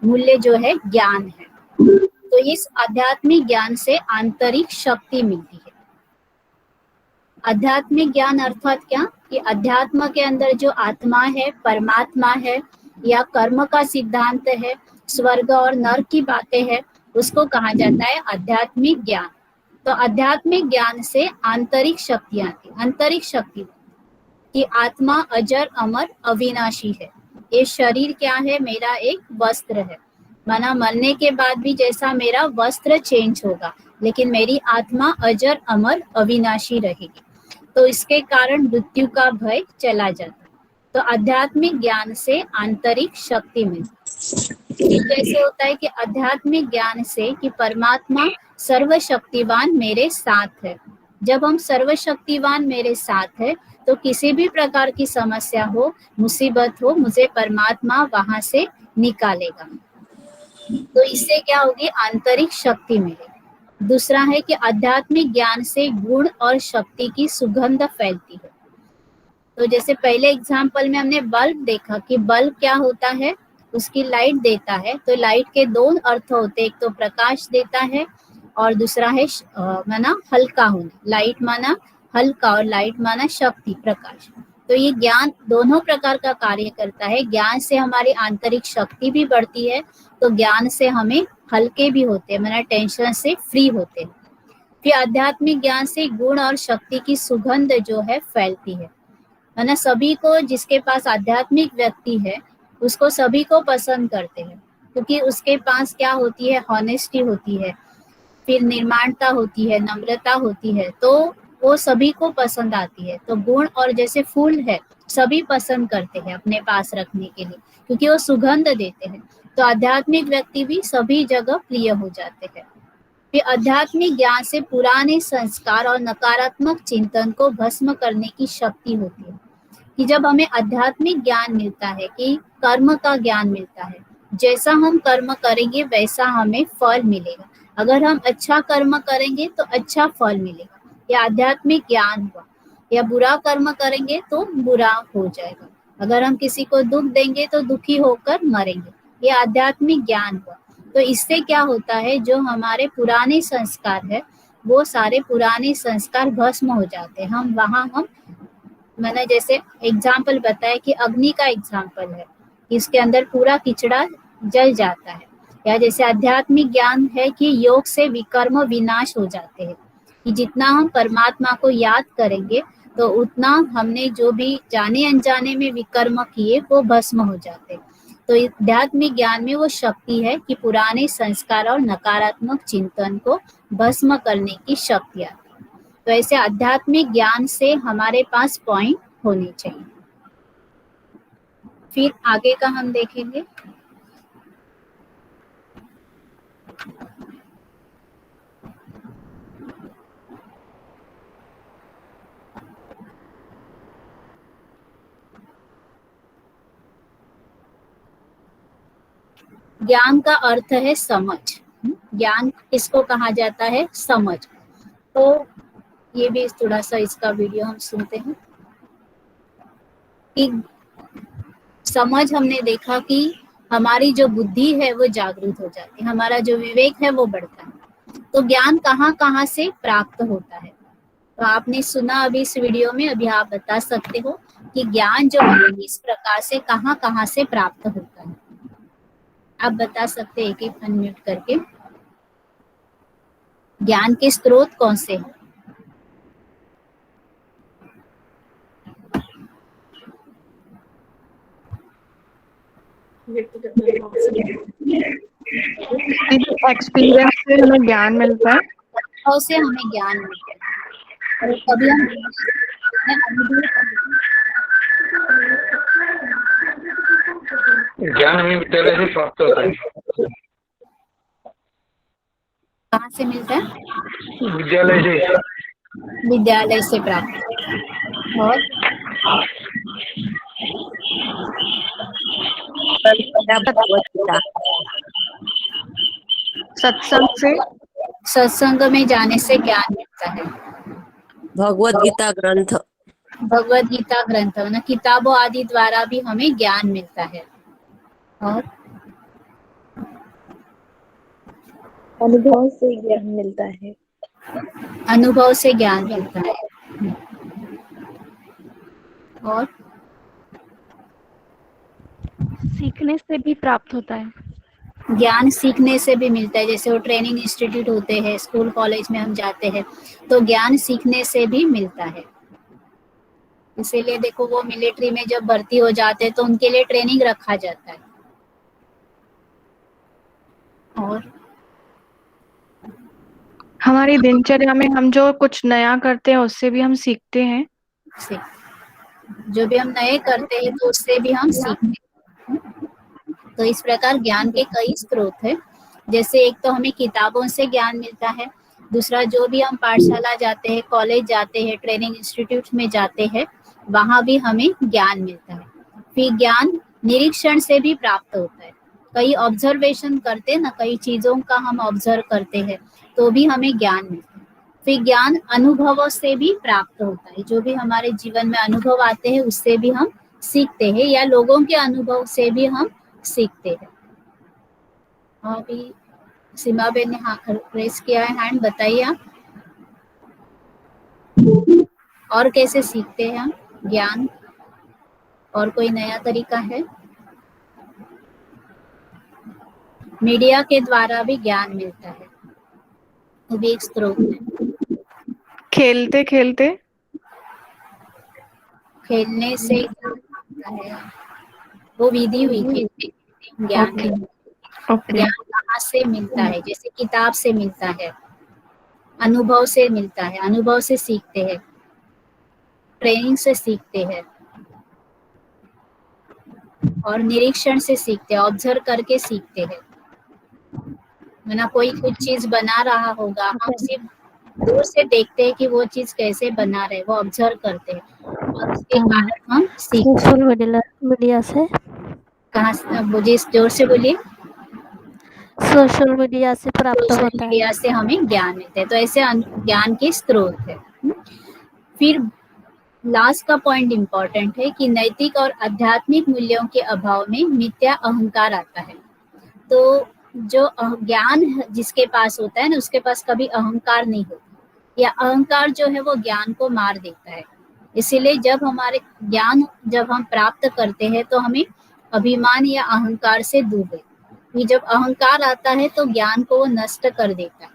मूल्य जो है ज्ञान है। तो इस आध्यात्मिक ज्ञान से आंतरिक शक्ति मिलती है। आध्यात्मिक ज्ञान अर्थात क्या, कि अध्यात्म के अंदर जो आत्मा है, परमात्मा है, या कर्म का सिद्धांत है, स्वर्ग और नरक की बातें हैं, उसको कहा जाता है आध्यात्मिक ज्ञान। तो आध्यात्मिक ज्ञान से आंतरिक शक्ति आती है। आंतरिक शक्ति कि आत्मा अजर अमर अविनाशी है। ये शरीर क्या है, मेरा एक वस्त्र है, माना मरने के बाद भी जैसा मेरा वस्त्र चेंज होगा, लेकिन मेरी आत्मा अजर अमर अविनाशी रहेगी। तो इसके कारण मृत्यु का भय चला जाता है। तो आध्यात्मिक ज्ञान से आंतरिक शक्ति मिलती है। जैसे होता है कि आध्यात्मिक ज्ञान से कि परमात्मा सर्वशक्तिवान मेरे साथ है। जब हम सर्वशक्तिवान मेरे साथ है तो किसी भी प्रकार की समस्या हो, मुसीबत हो, मुझे परमात्मा वहां से निकालेगा। तो इससे क्या होगी, आंतरिक शक्ति मिलेगी। दूसरा है कि आध्यात्मिक ज्ञान से गुण और शक्ति की सुगंध फैलती है। तो जैसे पहले एग्जाम्पल में हमने बल्ब देखा कि बल्ब क्या होता है, उसकी लाइट देता है। तो लाइट के दो अर्थ होते हैं, एक तो प्रकाश देता है और दूसरा है माना हल्का होना। लाइट माना हल्का और लाइट माना शक्ति, प्रकाश। तो ये ज्ञान दोनों प्रकार का कार्य करता है। ज्ञान से हमारी आंतरिक शक्ति भी बढ़ती है, तो ज्ञान से हमें हल्के भी होते हैं, माना टेंशन से फ्री होते हैं। फिर आध्यात्मिक ज्ञान से गुण और शक्ति की सुगंध जो है फैलती है ना। सभी को, जिसके पास आध्यात्मिक व्यक्ति है उसको सभी को पसंद करते हैं, क्योंकि उसके पास क्या होती है, हॉनेस्टी होती है, फिर निर्माणता होती है, नम्रता होती है, तो वो सभी को पसंद आती है। तो गुण और जैसे फूल है, सभी पसंद करते हैं अपने पास रखने के लिए, क्योंकि वो सुगंध देते हैं। तो आध्यात्मिक व्यक्ति भी सभी जगह प्रिय हो जाते हैं। फिर आध्यात्मिक ज्ञान से पुराने संस्कार और नकारात्मक चिंतन को भस्म करने की शक्ति होती है। कि जब हमें आध्यात्मिक ज्ञान मिलता है, कि कर्म का ज्ञान मिलता है, जैसा हम कर्म करेंगे वैसा हमें फल मिलेगा। अगर हम अच्छा कर्म करेंगे तो अच्छा फल मिलेगा, यह आध्यात्मिक ज्ञान हुआ। या बुरा कर्म करेंगे तो बुरा हो जाएगा। अगर हम किसी को दुख देंगे तो दुखी होकर मरेंगे, यह आध्यात्मिक ज्ञान हुआ। तो इससे क्या होता है, जो हमारे पुराने संस्कार है वो सारे पुराने संस्कार भस्म हो जाते हैं। हम मैंने जैसे एग्जाम्पल बताया कि अग्नि का एग्जाम्पल है, इसके अंदर पूरा किचड़ा जल जाता है। या जैसे आध्यात्मिक ज्ञान है कि योग से विकर्म विनाश हो जाते हैं, कि जितना हम परमात्मा को याद करेंगे तो उतना हमने जो भी जाने अनजाने में विकर्म किए वो भस्म हो जाते हैं। तो आध्यात्मिक ज्ञान में वो शक्ति है कि पुराने संस्कार और नकारात्मक चिंतन को भस्म करने की शक्ति आती है। तो ऐसे आध्यात्मिक ज्ञान से हमारे पास पॉइंट होने चाहिए। फिर आगे का हम देखेंगे। ज्ञान का अर्थ है समझ। ज्ञान किसको कहा जाता है, समझ। तो ये भी थोड़ा सा इसका वीडियो हम सुनते हैं। कि समझ, हमने देखा कि हमारी जो बुद्धि है वो जागृत हो जाती है, हमारा जो विवेक है वो बढ़ता है। तो ज्ञान कहाँ कहाँ से प्राप्त होता है, तो आपने सुना अभी इस वीडियो में, अभी आप बता सकते हो कि ज्ञान जो है इस प्रकार से कहाँ कहाँ से प्राप्त होता है। आप बता सकते हैं एक एक अनम्यूट करके, ज्ञान के स्रोत कौन से हैं। एक्सपीरियंस से हमें ज्ञान मिलता है। और से हमें ज्ञान मिलता है। कभी हम ज्ञान हमें विद्यालय से प्राप्त होता है। कहाँ से मिलता है, विद्यालय से। विद्यालय से प्राप्त। और सत्संग से, सत्संग में जाने से ज्ञान मिलता है। भगवत गीता ग्रंथ, भगवत गीता ग्रंथ ना, किताबों आदि द्वारा भी हमें ज्ञान मिलता है। और अनुभव से ज्ञान मिलता है। अनुभव से ज्ञान मिलता है। और सीखने से भी प्राप्त होता है। ज्ञान सीखने से भी मिलता है, जैसे वो ट्रेनिंग इंस्टीट्यूट होते हैं, स्कूल कॉलेज में हम जाते हैं, तो ज्ञान सीखने से भी मिलता है। इसीलिए देखो वो मिलिट्री में जब भर्ती हो जाते हैं तो उनके लिए ट्रेनिंग रखा जाता है। और हमारी दिनचर्या में हम जो कुछ नया करते हैं उससे भी हम सीखते हैं। जो भी हम नए करते हैं तो उससे भी हम सीखते हैं। तो इस प्रकार ज्ञान के कई स्रोत हैं। जैसे एक तो हमें किताबों से ज्ञान मिलता है, दूसरा जो भी हम पाठशाला जाते हैं, कॉलेज जाते हैं, ट्रेनिंग इंस्टीट्यूट में जाते हैं, वहां भी हमें ज्ञान मिलता है। फिर ज्ञान निरीक्षण से भी प्राप्त होता है। कई ऑब्जर्वेशन करते हैं ना, कई चीजों का हम ऑब्जर्व करते हैं तो भी हमें ज्ञान मिलता है। फिर ज्ञान अनुभवों से भी प्राप्त होता है, जो भी हमारे जीवन में अनुभव आते हैं उससे भी हम सीखते हैं, या लोगों के अनुभव से भी हम सीखते हैं। अभी सीमा बेन ने रेस किया है हैंड, बताइए आप। और कैसे सीखते हैं हम ज्ञान? और कोई नया तरीका है? मीडिया के द्वारा भी ज्ञान मिलता है, वो भी एक स्रोत है। खेलते खेलते खेलने से ज्ञान मिलता है, वो विधि हुई खेलने ज्ञान ओके मिलता है। ओके ज्ञान कहाँ से मिलता है? जैसे किताब से मिलता है, अनुभव से मिलता है, अनुभव से सीखते हैं, ट्रेनिंग से सीखते हैं, और निरीक्षण से सीखते हैं, ऑब्जर्व करके सीखते हैं। ना कोई कुछ चीज बना रहा होगा, हम सिर्फ दूर से देखते हैं कि वो चीज कैसे बना रहे, वो ऑब्जर्व करते हैं और उसके कारण हम सीखते हैं। सोशल मीडिया से कहाँ से? मुझे जोर से बोलिए। सोशल मीडिया से प्राप्त सोशल होता है। मीडिया से हमें ज्ञान मिलता है, तो ऐसे ज्ञान के स्रोत है। फिर लास्ट का पॉइंट इंपॉर्टेंट है कि नैतिक और आध्यात्मिक मूल्यों के अभाव में मिथ्या अहंकार आता है। तो जो ज्ञान जिसके पास होता है ना, उसके पास कभी अहंकार नहीं होता, या अहंकार जो है वो ज्ञान को मार देता है। इसीलिए जब हमारे ज्ञान जब हम प्राप्त करते हैं तो हमें अभिमान या अहंकार से दूर है। कि जब अहंकार आता है तो ज्ञान को वो नष्ट कर देता है।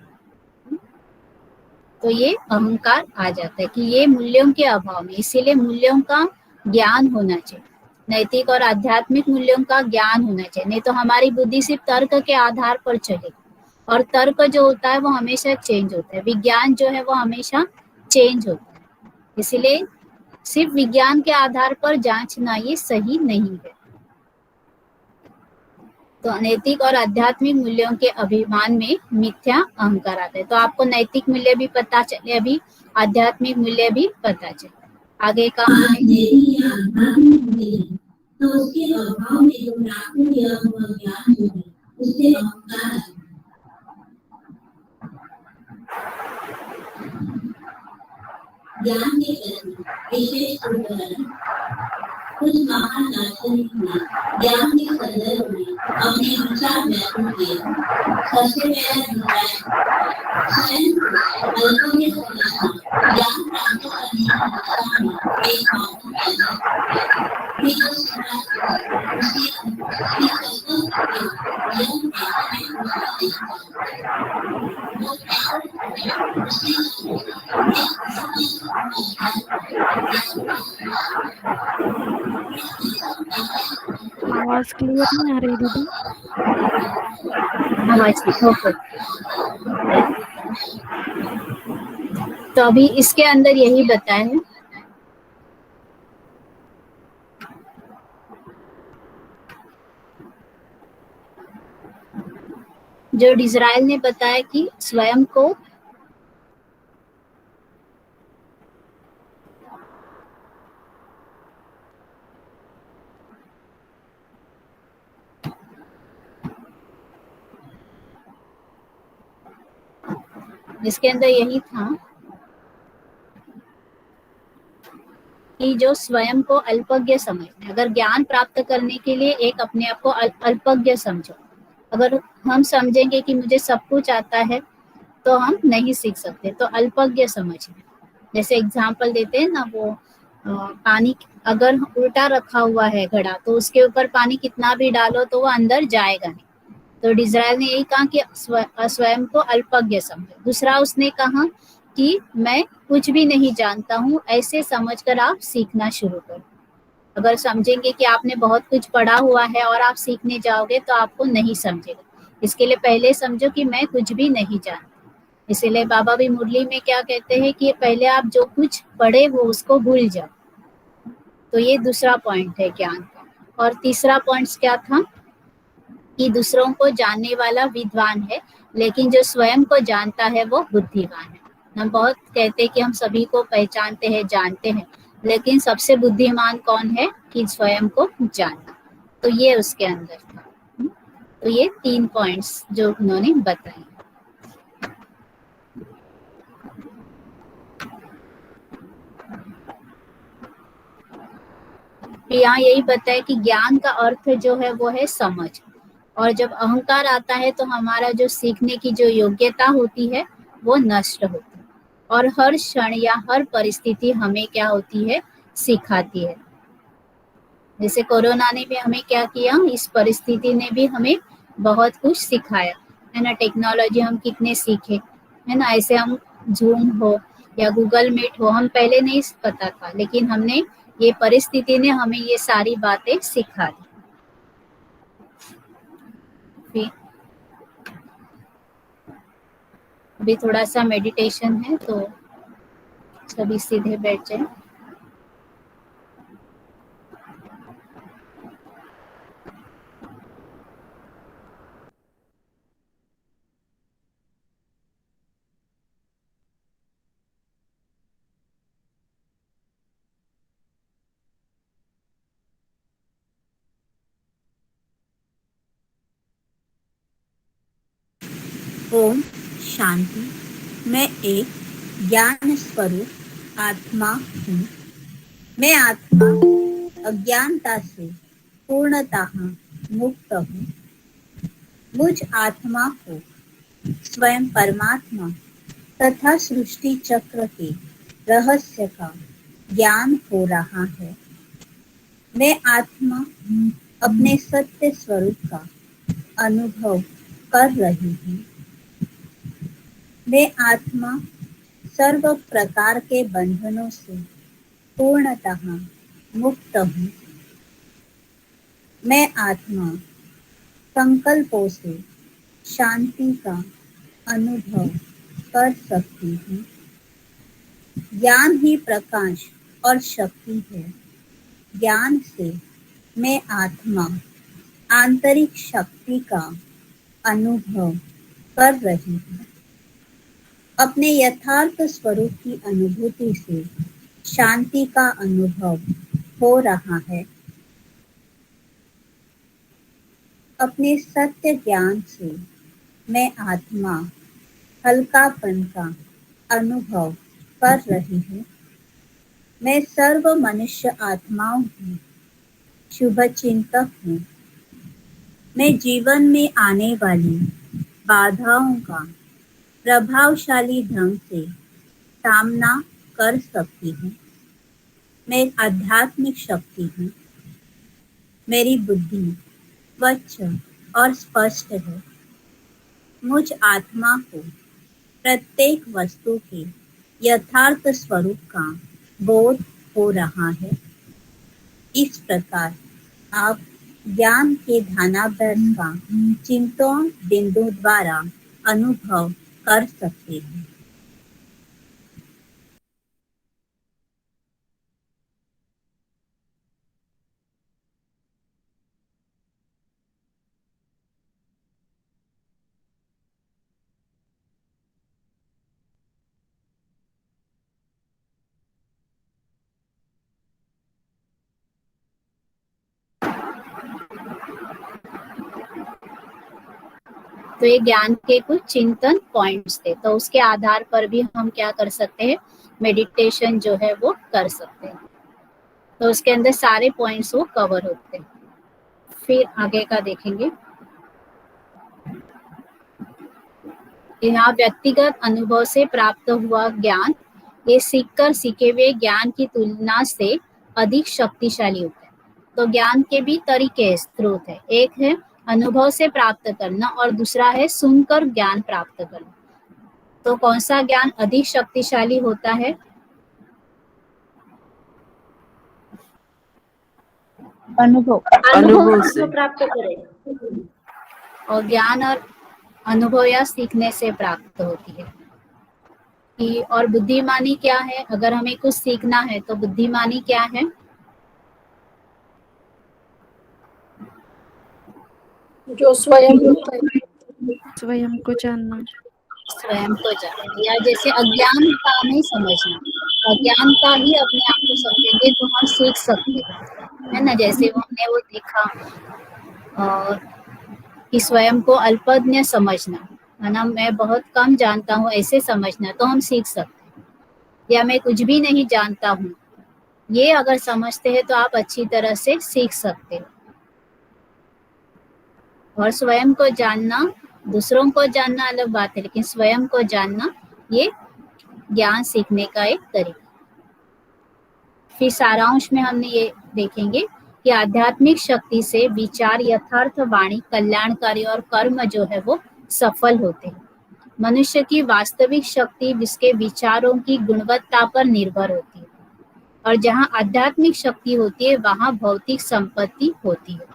तो ये अहंकार आ जाता है कि ये मूल्यों के अभाव में, इसीलिए मूल्यों का ज्ञान होना चाहिए, नैतिक और आध्यात्मिक मूल्यों का ज्ञान होना चाहिए। नहीं तो हमारी बुद्धि सिर्फ तर्क के आधार पर चलेगी, और तर्क जो होता है वो हमेशा चेंज होता है, विज्ञान जो है वो हमेशा चेंज होता है। इसलिए सिर्फ विज्ञान के आधार पर जांचना ये सही नहीं है। तो नैतिक और आध्यात्मिक मूल्यों के अभिमान में मिथ्या अहंकार आता है। तो आपको नैतिक मूल्य भी पता चले, अभी आध्यात्मिक मूल्य भी पता चले। आगे का तो उसके अभाव में जो प्राप्त किया हुआ ज्ञान जो है उससे अहंकार ज्ञान के प्रति विशेष उदाहरण कुछ महान दार्शनिक ने ज्ञान के संदर्भ में अपने विचार व्यक्त किए। सबसे पहला स्वयं अल्पों के समझना ज्ञान प्राप्त करने की दिशा में एक महत्वपूर्ण आवाज क्लियर नहीं आ रही दीदी। तो अभी इसके अंदर यही बताया है। जो डिज़राइल ने बताया कि स्वयं को इसके अंदर यही था कि जो स्वयं को अल्पज्ञ समझना, अगर ज्ञान प्राप्त करने के लिए एक अपने आप को अल्पज्ञ समझो, अगर हम समझेंगे कि मुझे सब कुछ आता है तो हम नहीं सीख सकते। तो अल्पज्ञ समझ में, जैसे एग्जाम्पल देते हैं ना, वो पानी अगर उल्टा रखा हुआ है घड़ा तो उसके ऊपर पानी कितना भी डालो तो वो अंदर जाएगा नहीं। तो डिज़रायल ने यही कहा कि स्वयं को अल्पज्ञ समझो। दूसरा उसने कहा कि मैं कुछ भी नहीं जानता हूँ, ऐसे समझकर आप सीखना शुरू करो। अगर समझेंगे कि आपने बहुत कुछ पढ़ा हुआ है और आप सीखने जाओगे तो आपको नहीं समझेगा। इसके लिए पहले समझो कि मैं कुछ भी नहीं जानता। इसीलिए बाबा भी मुरली में क्या कहते हैं कि पहले आप जो कुछ पढ़े वो उसको भूल जाओ। तो ये दूसरा पॉइंट है ज्ञान का। और तीसरा पॉइंट क्या था कि दूसरों को जानने वाला विद्वान है, लेकिन जो स्वयं को जानता है वो बुद्धिमान है। हम बहुत कहते हैं कि हम सभी को पहचानते हैं, जानते हैं, लेकिन सबसे बुद्धिमान कौन है कि स्वयं को जानना। तो ये उसके अंदर था। तो ये 3 पॉइंट्स जो उन्होंने बताए। यहाँ यही बताया कि ज्ञान का अर्थ जो है वो है समझ। और जब अहंकार आता है तो हमारा जो सीखने की जो योग्यता होती है वो नष्ट होती है। और हर क्षण या हर परिस्थिति हमें क्या होती है, सिखाती है। जैसे कोरोना ने भी हमें क्या किया, इस परिस्थिति ने भी हमें बहुत कुछ सिखाया है ना। टेक्नोलॉजी हम कितने सीखे है ना। ऐसे हम जूम हो या गूगल मीट हो, हम पहले नहीं पता था, लेकिन हमने ये परिस्थिति ने हमें ये सारी बातें सिखा दी। फिर अभी थोड़ा सा मेडिटेशन है तो सभी सीधे बैठ जाए। ओम शांति। मैं एक ज्ञान स्वरूप आत्मा हूँ। मैं आत्मा अज्ञानता से पूर्णतः मुक्त हूँ। मुझ आत्मा को स्वयं परमात्मा तथा सृष्टि चक्र के रहस्य का ज्ञान हो रहा है। मैं आत्मा अपने सत्य स्वरूप का अनुभव कर रही हूँ। मैं आत्मा सर्व प्रकार के बंधनों से पूर्णतः मुक्त हूँ। मैं आत्मा संकल्पों से शांति का अनुभव कर सकती हूँ। ज्ञान ही प्रकाश और शक्ति है। ज्ञान से मैं आत्मा आंतरिक शक्ति का अनुभव कर रही हूँ। अपने यथार्थ स्वरूप की अनुभूति से शांति का अनुभव हो रहा है। अपने सत्य ज्ञान से मैं आत्मा हल्कापन का अनुभव कर रही हूँ। मैं सर्व मनुष्य आत्माओं की शुभ चिंतक हूँ। मैं जीवन में आने वाली बाधाओं का प्रभावशाली ढंग से सामना कर सकती हूँ। मैं एक आध्यात्मिक शक्ति हूँ। मेरी बुद्धि स्वच्छ और स्पष्ट है। मुझ आत्मा को प्रत्येक वस्तु के यथार्थ स्वरूप का बोध हो रहा है। इस प्रकार आप ज्ञान के ध्यानाभ्यास का चिंतन बिंदु द्वारा अनुभव कर सकते हैं। तो ये ज्ञान के कुछ चिंतन पॉइंट्स थे। तो उसके आधार पर भी हम क्या कर सकते हैं, मेडिटेशन जो है वो कर सकते हैं। तो उसके अंदर सारे पॉइंट्स वो कवर होते हैं। फिर आगे का देखेंगे। यहाँ व्यक्तिगत अनुभव से प्राप्त हुआ ज्ञान ये सीखकर सीखे हुए ज्ञान की तुलना से अधिक शक्तिशाली होता है। तो ज्ञान के भी तरीके स्रोत है, एक है अनुभव से प्राप्त करना और दूसरा है सुनकर ज्ञान प्राप्त करना। तो कौन सा ज्ञान अधिक शक्तिशाली होता है? अनुभव से प्राप्त करें। और ज्ञान और अनुभव या सीखने से प्राप्त होती है। कि और बुद्धिमानी क्या है? अगर हमें कुछ सीखना है तो बुद्धिमानी क्या है? जो स्वयं स्वयं को जानना। स्वयं को जानना, या जैसे अज्ञान का नहीं समझना, अज्ञान का ही अपने आप को समझेंगे तो हम सीख सकते हैं, है ना। जैसे हमने वो देखा और कि स्वयं को अल्पज्ञ समझना, है ना, मैं बहुत कम जानता हूँ ऐसे समझना, तो हम सीख सकते हैं। या मैं कुछ भी नहीं जानता हूँ, ये अगर समझते हैं तो आप अच्छी तरह से सीख सकते हो। और स्वयं को जानना, दूसरों को जानना अलग बात है, लेकिन स्वयं को जानना ये ज्ञान सीखने का एक तरीका। फिर सारांश में हमने ये देखेंगे कि आध्यात्मिक शक्ति से विचार, यथार्थ वाणी, कल्याणकारी और कर्म जो है वो सफल होते हैं। मनुष्य की वास्तविक शक्ति जिसके विचारों की गुणवत्ता पर निर्भर होती है, और जहाँ आध्यात्मिक शक्ति होती है वहाँ भौतिक संपत्ति होती है।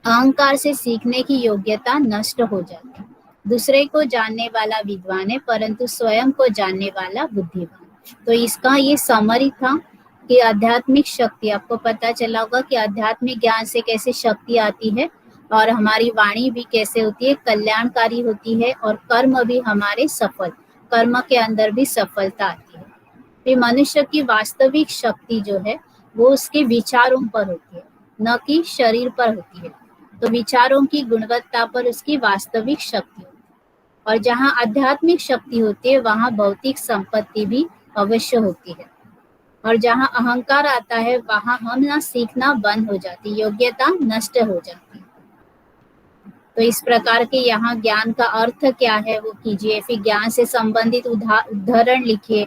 अहंकार से सीखने की योग्यता नष्ट हो जाती है। दूसरे को जानने वाला विद्वान है, परंतु स्वयं को जानने वाला बुद्धिमान। तो इसका ये समरी था कि आध्यात्मिक शक्ति, आपको पता चला होगा कि आध्यात्मिक ज्ञान से कैसे शक्ति आती है और हमारी वाणी भी कैसे होती है, कल्याणकारी होती है, और कर्म भी हमारे सफल, कर्म के अंदर भी सफलता आती है। फिर मनुष्य की वास्तविक शक्ति जो है वो उसके विचारों पर होती है, न कि शरीर पर होती है। तो विचारों की गुणवत्ता पर उसकी वास्तविक शक्ति होती है। और जहाँ आध्यात्मिक शक्ति होती है वहाँ भौतिक संपत्ति भी अवश्य होती है। और जहाँ अहंकार आता है वहाँ हम ना सीखना बंद हो जाती, योग्यता नष्ट हो जाती। तो इस प्रकार के यहाँ ज्ञान का अर्थ क्या है वो कीजिए। फिर ज्ञान से संबंधित उदाहरण लिखिए।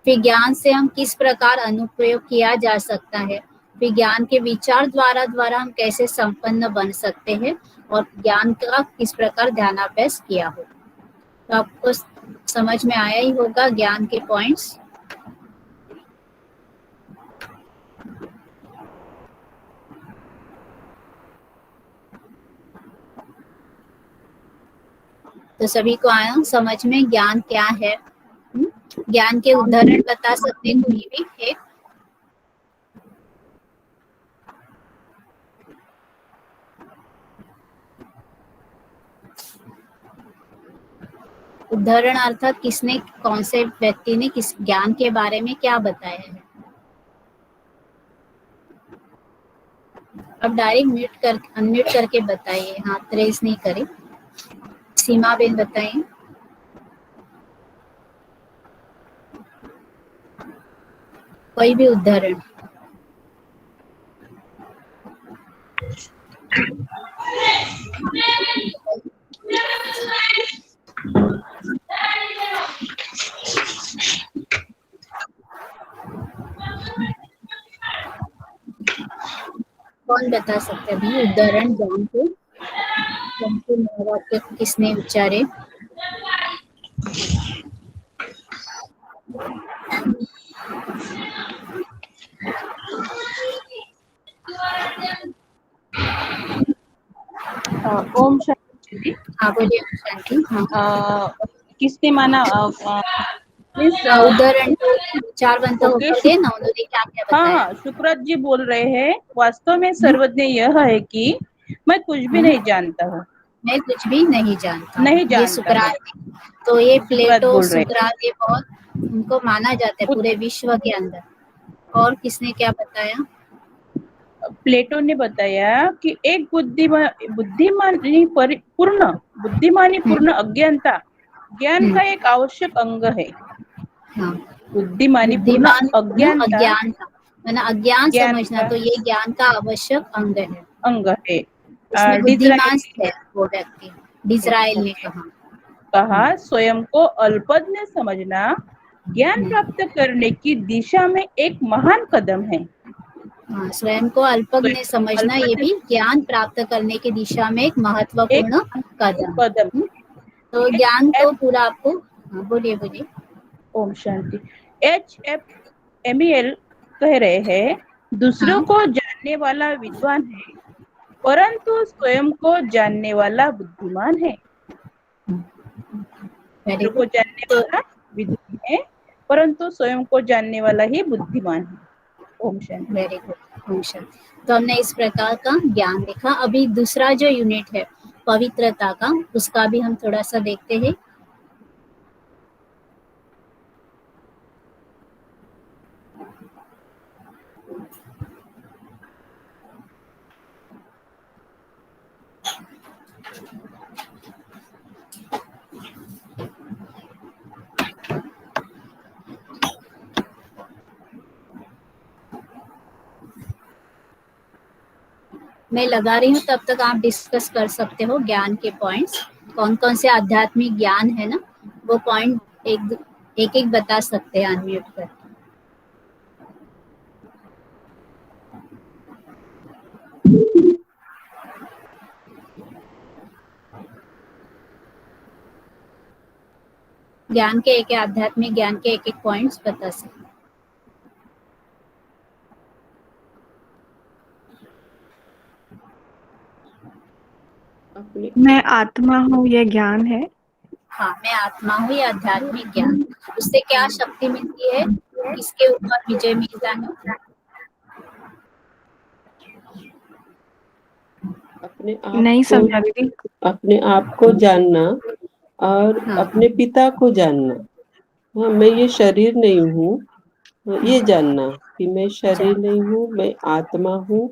फिर ज्ञान से हम किस प्रकार अनुप्रयोग किया जा सकता है। फिर ज्ञान के विचार द्वारा हम कैसे संपन्न बन सकते हैं, और ज्ञान का किस प्रकार ध्यानाभ्यास किया हो। तो आपको समझ में आया ही होगा ज्ञान के पॉइंट्स। तो सभी को आया समझ में ज्ञान क्या है? ज्ञान के उदाहरण बता सकते हैं कोई भी एक? उदाहरण अर्थात किसने, कौन से व्यक्ति ने किस ज्ञान के बारे में क्या बताया है। अब डायरेक्ट अनम्यूट करके बताइए, हाथ रेज नहीं करें। सीमा बेन बताइए। कोई भी उदाहरण। कौन बता सकते हैं अभी उदाहरण ज्ञान के? वाक्य किसने उच्चारे? ओम शांति। हाँ बोलिए शांति। हाँ किसने माना उदाहरण विचार बनता होगा ना, उन्होंने क्या क्या बताया? हाँ, सुब्रत जी बोल रहे हैं वास्तव में सर्वज्ञ यह है कि मैं कुछ भी नहीं जानता हूँ। मैं कुछ भी नहीं जानता। नहीं ये जानता सुकरात। तो ये प्लेटो, बोल रहे हैं। सुकरात ये बहुत उनको माना जाता है पूरे विश्व के अंदर। और किसने क्या बताया? प्लेटो ने बताया कि एक बुद्धिमानी पूर्ण अज्ञानता ज्ञान का एक आवश्यक अंग है। हाँ, बुद्धिमानी पूर्ण अज्ञानता अज्ञान समझना, तो ये ज्ञान का आवश्यक अंग है। अंग है। इसमें बुद्धिमान है वो व्यक्ति, डिजराइल ने कहा। कहा स्वयं को अल्पज्ञ समझना ज्ञान प्राप्त करने की दिशा में एक महान कदम है। हाँ, स्वयं को अल्पज्ञ समझना ये भी ज्ञान प्राप्त करने की दिशा में एक महत्वपूर्ण कदम। तो ज्ञान तो पूरा आपको, हाँ, बोलिए बोलिए। ओम शांति। HFMEL कह रहे हैं, दूसरों हाँ। को जानने वाला विद्वान है, परंतु स्वयं को जानने वाला बुद्धिमान है। दूसरों को जानने वाला विद्वान है, परंतु स्वयं को जानने वाला ही बुद्धिमान है। ओम शांति। Very good. ओम शांति। तो हमने इस प्रकार का ज्ञान देखा। अभी दूसरा जो यूनिट है पवित्रता का, उसका भी हम थोड़ा सा देखते हैं। मैं लगा रही हूँ, तब तक आप डिस्कस कर सकते हो ज्ञान के पॉइंट्स। कौन कौन से आध्यात्मिक ज्ञान है ना, वो पॉइंट एक एक बता सकते हैं अनम्यूट कर। ज्ञान के एक आध्यात्मिक ज्ञान के एक पॉइंट्स बता सकते। मैं आत्मा हूँ, ये ज्ञान है। हाँ, मैं आत्मा हूँ, ये आध्यात्मिक ज्ञान। उससे क्या शक्ति मिलती है, किसके ऊपर विजय मिलता है? अपने आप नहीं को, समझा दीदी। अपने आप को जानना और हाँ। अपने पिता को जानना। हाँ, मैं ये शरीर नहीं हूँ, ये जानना कि मैं शरीर नहीं हूँ, मैं आत्मा हूँ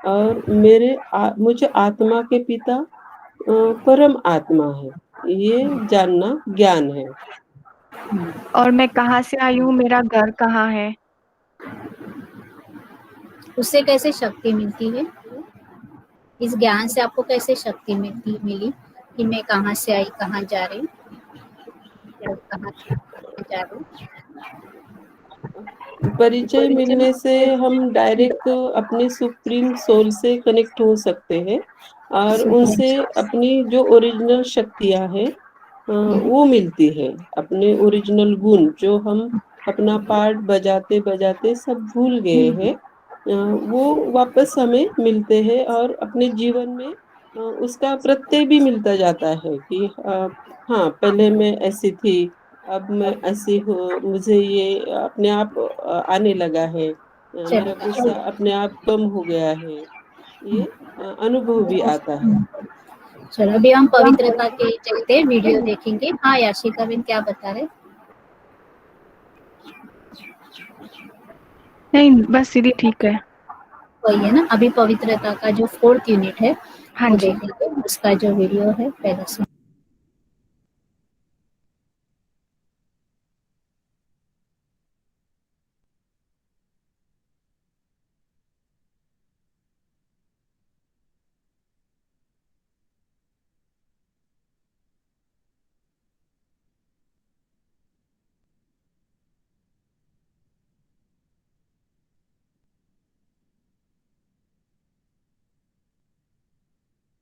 और मुझे आत्मा के पिता परम आत्मा है, ये जानना ज्ञान है। और मैं कहाँ से आई हूँ, मेरा घर कहाँ है? उससे कैसे शक्ति मिलती है? इस ज्ञान से आपको कैसे शक्ति मिली कि मैं कहाँ से आई, कहाँ जा रही हूँ, कहाँ जा रही हूँ? परिचय मिलने से हम डायरेक्ट अपने सुप्रीम सोल से कनेक्ट हो सकते हैं और उनसे अपनी जो ओरिजिनल शक्तियाँ हैं वो मिलती है। अपने ओरिजिनल गुण जो हम अपना पार्ट बजाते बजाते सब भूल गए हैं, वो वापस हमें मिलते हैं और अपने जीवन में उसका प्रत्यय भी मिलता जाता है कि हाँ, पहले मैं ऐसी थी, अब मैं ऐसी हूँ, मुझे ये अपने आप आने लगा है, मेरा गुस्सा अपने आप कम हो गया है, ये अनुभव भी आता है। चलो अभी हम पवित्रता के चलते वीडियो देखेंगे। हाँ याशिका बिन क्या बता रहे? नहीं बस दीदी ठीक है। वही है ना, अभी पवित्रता का जो 4th यूनिट है हाँ वो जी। देखेंगे। उसका जो वीडियो है पहले से।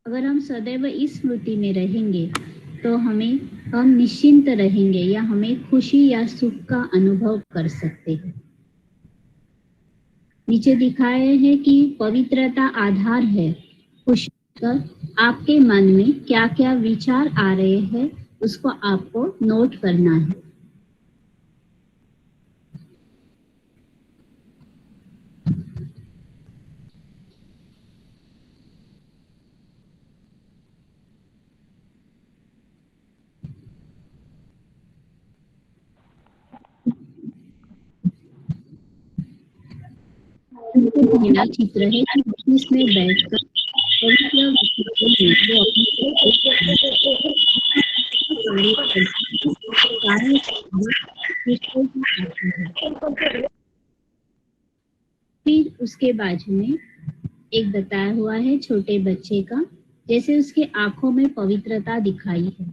अगर हम सदैव इस स्मृति में रहेंगे तो हम निश्चिंत रहेंगे या हमें खुशी या सुख का अनुभव कर सकते हैं। नीचे दिखाए है कि पवित्रता आधार है। खुश कर आपके मन में क्या क्या विचार आ रहे हैं उसको आपको नोट करना है। पहला चित्र है कि इसमें बैठकर पवित्र विचारों में फिर उसके बाजू में एक बताया हुआ है छोटे बच्चे का जैसे उसकी आंखों में पवित्रता दिखाई है,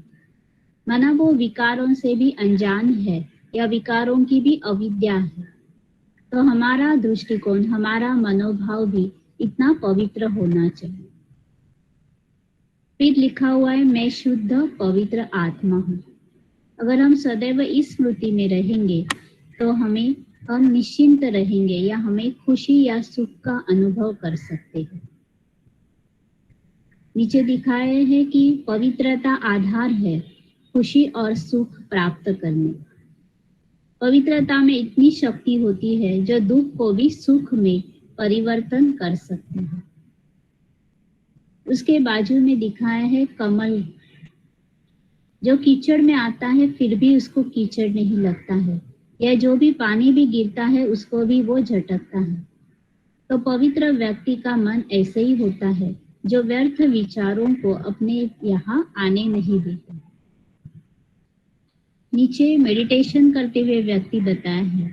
माना वो विकारों से भी अनजान है या विकारों की भी अविद्या है, तो हमारा दृष्टिकोण, हमारा मनोभाव भी इतना पवित्र होना चाहिए। फिर लिखा हुआ है, मैं शुद्ध पवित्र आत्मा हूँ। अगर हम सदैव इस स्मृति में रहेंगे तो हम निश्चिंत रहेंगे या हमें खुशी या सुख का अनुभव कर सकते हैं। नीचे दिखाए है कि पवित्रता आधार है खुशी और सुख प्राप्त करने। पवित्रता में इतनी शक्ति होती है जो दुख को भी सुख में परिवर्तन कर सकती है। उसके बाजू में दिखाया है कमल, जो कीचड़ में आता है फिर भी उसको कीचड़ नहीं लगता है, या जो भी पानी भी गिरता है उसको भी वो झटकता है। तो पवित्र व्यक्ति का मन ऐसे ही होता है जो व्यर्थ विचारों को अपने यहाँ आने नहीं देता। नीचे मेडिटेशन करते हुए व्यक्ति बताया है,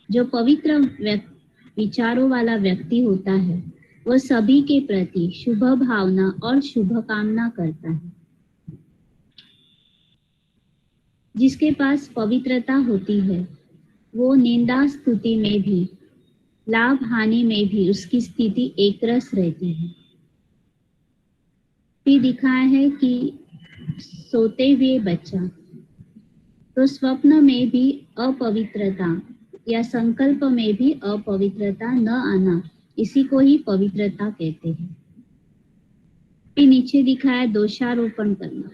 जो पवित्र विचारों वाला व्यक्ति होता है वो सभी के प्रति शुभ भावना और शुभ कामना करता है। जिसके पास पवित्रता होती है वो निंदा स्तुति में भी, लाभ हानि में भी उसकी स्थिति एकरस रहती है। फिर दिखाया है कि सोते हुए बच्चा, तो स्वप्न में भी अपवित्रता या संकल्प में भी अपवित्रता न आना, इसी को ही पवित्रता कहते हैं। फिर नीचे दिखाया दोषारोपण करना।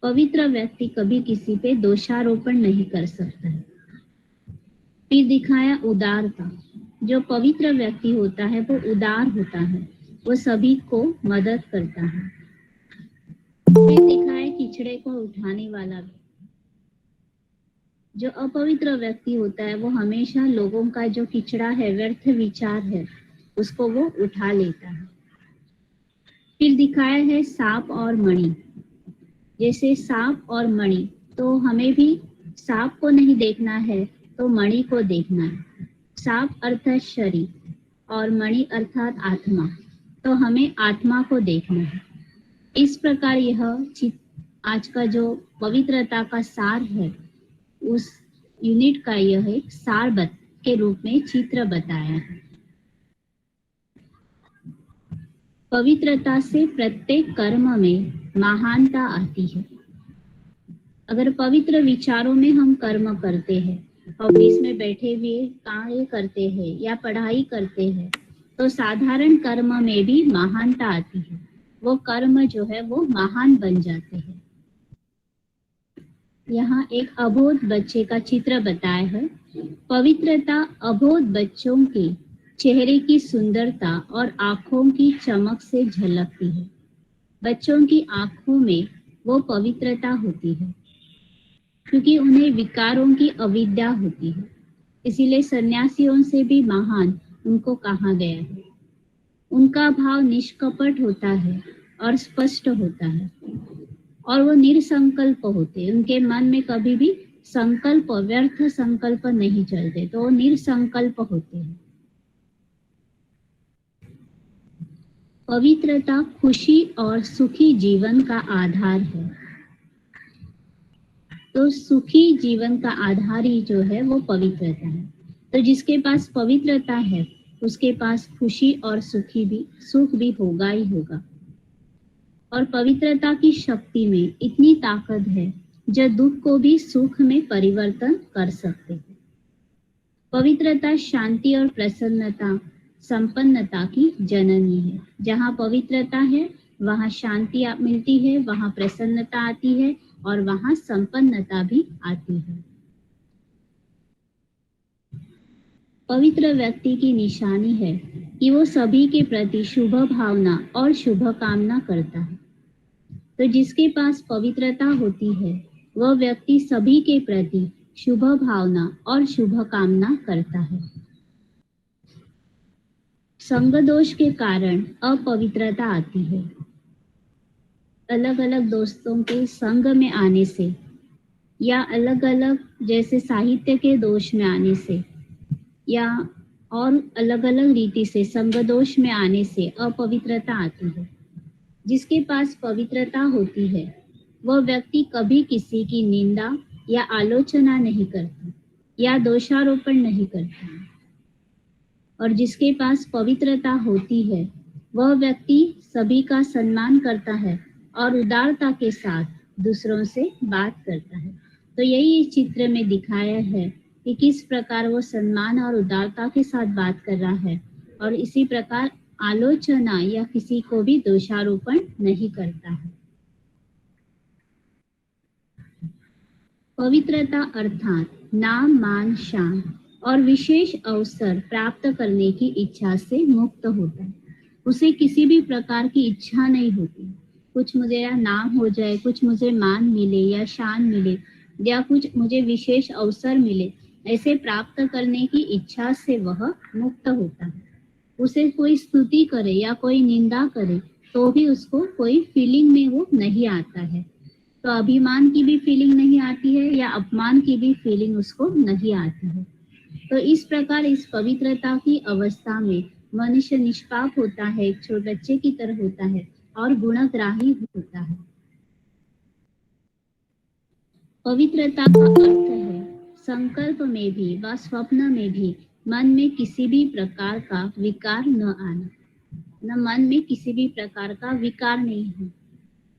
पवित्र व्यक्ति कभी किसी पे दोषारोपण नहीं कर सकता है। फिर दिखाया उदारता, जो पवित्र व्यक्ति होता है वो उदार होता है, वो सभी को मदद करता है। फिर दिखाया कीचड़े को उठाने वाला, जो अपवित्र व्यक्ति होता है वो हमेशा लोगों का जो कीचड़ा है, व्यर्थ विचार है, उसको वो उठा लेता है। फिर दिखाया है सांप और मणि। जैसे सांप और मणि, तो हमें भी सांप को नहीं देखना है तो मणि को देखना है। सांप अर्थात शरीर और मणि अर्थात आत्मा, तो हमें आत्मा को देखना है। इस प्रकार यह आज का जो पवित्रता का सार है, उस यूनिट का यह एक सार के रूप में चित्र बताया है। पवित्रता से प्रत्येक कर्म में महानता आती है। अगर पवित्र विचारों में हम कर्म करते हैं, ऑफिस में बैठे हुए कार्य करते हैं या पढ़ाई करते हैं, तो साधारण कर्म में भी महानता आती है। वो कर्म जो है वो महान बन जाते हैं। यहाँ एक अबोध बच्चे का चित्र बताया है। पवित्रता अबोध बच्चों के चेहरे की सुंदरता और आंखों की चमक से झलकती है। बच्चों की आंखों में वो पवित्रता होती है क्योंकि उन्हें विकारों की अविद्या होती है। इसीलिए सन्यासियों से भी महान उनको कहा गया है। उनका भाव निष्कपट होता है और स्पष्ट होता है और वो निरसंकल्प होते हैं। उनके मन में कभी भी संकल्प, व्यर्थ संकल्प नहीं चलते, तो वो निरसंकल्प होते हैं। पवित्रता खुशी और सुखी जीवन का आधार है। तो सुखी जीवन का आधार ही जो है वो पवित्रता है। तो जिसके पास पवित्रता है उसके पास खुशी और सुख भी होगा ही होगा। और पवित्रता की शक्ति में इतनी ताकत है जो दुख को भी सुख में परिवर्तन कर सकते हैं। पवित्रता शांति और प्रसन्नता, संपन्नता की जननी है। जहाँ पवित्रता है वहाँ शांति मिलती है, वहाँ प्रसन्नता आती है और वहाँ संपन्नता भी आती है। पवित्र व्यक्ति की निशानी है कि वो सभी के प्रति शुभ भावना और शुभ कामना करता है। तो जिसके पास पवित्रता होती है वह व्यक्ति सभी के प्रति शुभ भावना और शुभ कामना करता है। संग दोष के कारण अपवित्रता आती है। अलग अलग दोस्तों के संग में आने से या अलग अलग जैसे साहित्य के दोष में आने से या और अलग अलग रीति से संग दोष में आने से अपवित्रता आती है। जिसके पास पवित्रता होती है वह व्यक्ति कभी किसी की निंदा या आलोचना नहीं करता या दोषारोपण नहीं करता। और जिसके पास पवित्रता होती है वह व्यक्ति सभी का सम्मान करता है और उदारता के साथ दूसरों से बात करता है। तो यही इस चित्र में दिखाया है कि किस प्रकार वो सम्मान और उदारता के साथ बात कर रहा है और इसी प्रकार आलोचना या किसी को भी दोषारोपण नहीं करता है। पवित्रता अर्थात नाम, मान, शान और विशेष अवसर प्राप्त करने की इच्छा से मुक्त होता है। उसे किसी भी प्रकार की इच्छा नहीं होती, कुछ मुझे नाम हो जाए, कुछ मुझे मान मिले या शान मिले या कुछ मुझे विशेष अवसर मिले, ऐसे प्राप्त करने की इच्छा से वह मुक्त होता है। उसे कोई स्तुति करे या कोई निंदा करे तो भी उसको कोई फीलिंग में वो नहीं आता है। तो अभिमान की भी फीलिंग नहीं आती है या अपमान की भी फीलिंग उसको नहीं आती है। तो इस प्रकार इस पवित्रता की अवस्था में मनुष्य निष्पाप होता है, एक छोटे बच्चे की तरह होता है और गुणग्राही होता है। पवित्रता का अर्थ है संकल्प में भी व स्वप्न में भी मन में किसी भी प्रकार का विकार न आना, न मन में किसी भी प्रकार का विकार नहीं है।